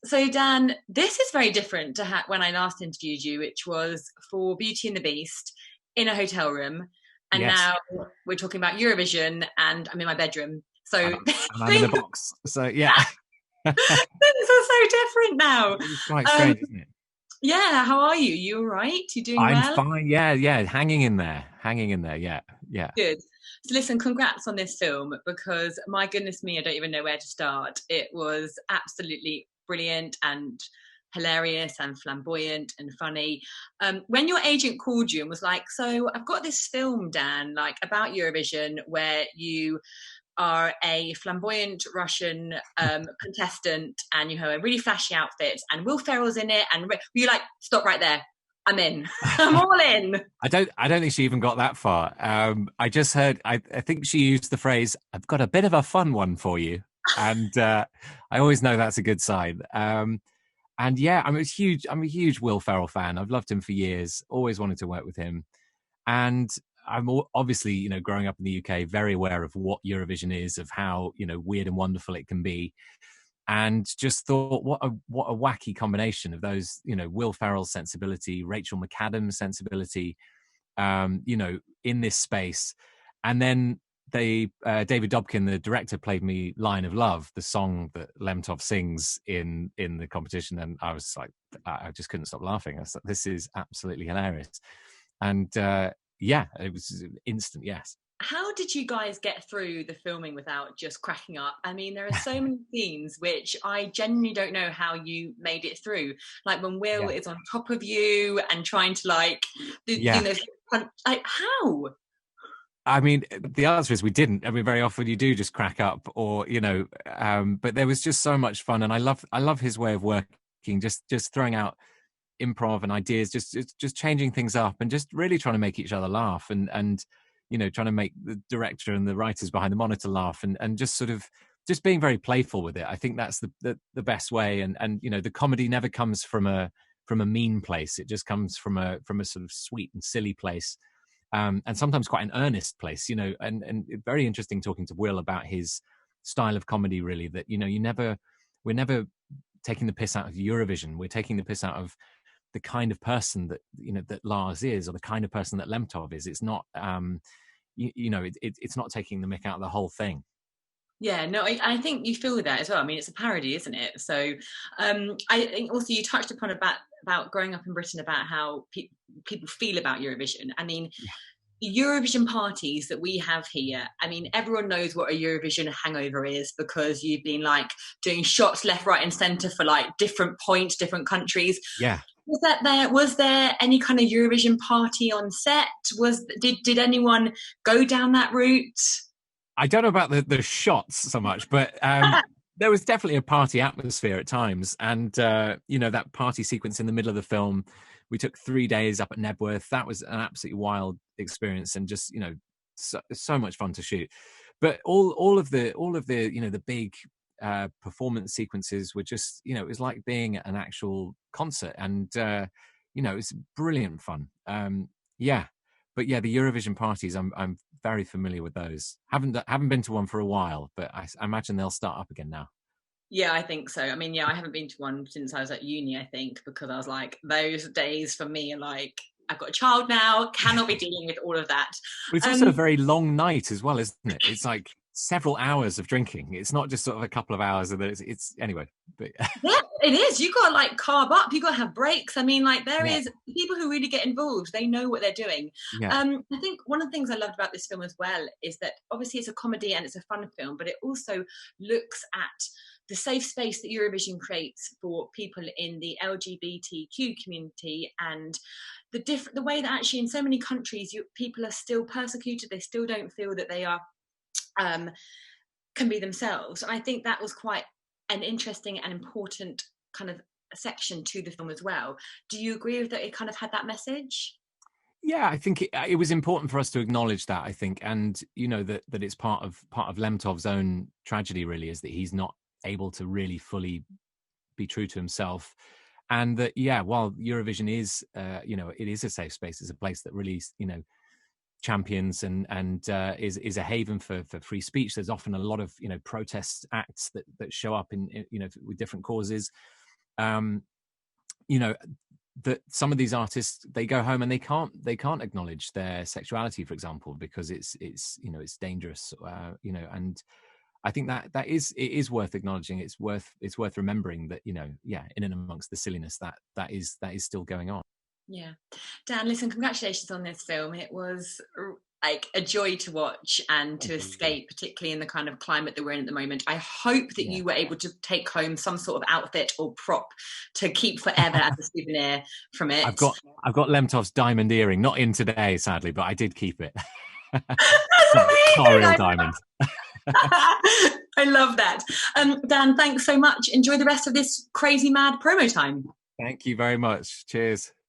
So Dan, this is very different to when I last interviewed you, which was for Beauty and the Beast in a hotel room, and Yes, now we're talking about Eurovision, and I'm in my bedroom. So and I'm in a things, box. So yeah, things are so different now. it's quite Um, strange, isn't it? yeah, how are you? You all right? You doing I'm well? fine. Yeah, yeah, hanging in there, hanging in there. Yeah, yeah. Good. So listen, congrats on this film because my goodness me, I don't even know where to start. It was absolutely brilliant and hilarious and flamboyant and funny. When your agent called you and was like, "So I've got this film, Dan, like about Eurovision, where you are a flamboyant Russian contestant and you have a really flashy outfit and Will Ferrell's in it," and you're like, "Stop right there. I'm in. I'm all in." I don't think she even got that far. I just heard. I think she used the phrase, "I've got a bit of a fun one for you," and I always know that's a good sign. And yeah, I'm a huge Will Ferrell fan. I've loved him for years. Always wanted to work with him. And I'm obviously, growing up in the UK, very aware of what Eurovision is, of how, weird and wonderful it can be. And just thought, what a wacky combination of those, Will Ferrell's sensibility, Rachel McAdams' sensibility, in this space. And then David Dobkin, the director, played me "Line of Love," the song that Lemtov sings in the competition, and I was like, I just couldn't stop laughing. I was like, this is absolutely hilarious. And yeah, it was an instant yes. How did you guys get through the filming without just cracking up? I mean, there are so many scenes which I genuinely don't know how you made it through. Like when Will Yeah, is on top of you and trying to like, yeah. like how? I mean, the answer is we didn't. I mean, very often you do just crack up, or but there was just so much fun, and I love his way of working, just throwing out improv and ideas, just changing things up, and just really trying to make each other laugh, and trying to make the director and the writers behind the monitor laugh, and just sort of just being very playful with it. I think that's the best way, and the comedy never comes from a mean place. It just comes from a sort of sweet and silly place, and sometimes quite an earnest place, and very interesting talking to Will about his style of comedy, really, that, we're never taking the piss out of Eurovision. We're taking the piss out of the kind of person that, that Lars is, or the kind of person that Lemtov is. It's not, it's not taking the mick out of the whole thing. Yeah, no, I think you feel that as well. I mean, it's a parody, isn't it? So, I think also you touched upon about growing up in Britain, about how people feel about Eurovision. I mean, the Eurovision parties that we have here, I mean, everyone knows what a Eurovision hangover is because you've been like doing shots left, right, and centre for like different points, different countries. Yeah. Was there any kind of Eurovision party on set? Did anyone go down that route? I don't know about the shots so much, but there was definitely a party atmosphere at times. And, that party sequence in the middle of the film, we took 3 days up at Nebworth. That was an absolutely wild experience, and just, so much fun to shoot. But all of the, the big performance sequences were just, it was like being at an actual concert. And, it was brilliant fun. Yeah. But yeah, the Eurovision parties, I'm very familiar with those. Haven't been to one for a while, but I imagine they'll start up again now. Yeah, I think so. I mean, yeah, I haven't been to one since I was at uni, I think, because I was like, those days for me are like, I've got a child now, cannot be dealing with all of that. But it's also a Um, very long night as well, isn't it? It's like several hours of drinking. It's not just sort of a couple of hours, and then it's anyway. But yeah, it is. You got to like carb up. You got to have breaks. I mean, like there yeah, is people who really get involved. They know what they're doing. yeah, I think one of the things I loved about this film as well is that obviously it's a comedy and it's a fun film, but it also looks at the safe space that Eurovision creates for people in the LGBTQ community, and the way that actually in so many countries people are still persecuted. They still don't feel that they are um, can be themselves. I think that was quite an interesting and important kind of section to the film as well. Do you agree with that? It kind of had that message. yeah. I think it was important for us to acknowledge that. I think, and that it's part of Lemtov's own tragedy. Really, is that he's not able to really fully be true to himself. And that, yeah, while Eurovision is, it is a safe space. It's a place that really, champions and is a haven for free speech. There's often a lot of protest acts that show up in with different causes. you know, that some of these artists, they go home and they can't acknowledge their sexuality, for example, because it's you know, it's dangerous, you know. And I think it is worth acknowledging. It's worth remembering that, you know, yeah, in and amongst the silliness, that is still going on. Yeah. Dan, listen, congratulations on this film. It was like a joy to watch and to escape, particularly in the kind of climate that we're in at the moment. I hope that you were able to take home some sort of outfit or prop to keep forever as a souvenir from it. I've got Lemtov's diamond earring, not in today, sadly, but I did keep it. That's amazing. Not real diamond. I love that. Dan, thanks so much. Enjoy the rest of this crazy mad promo time. Thank you very much. Cheers.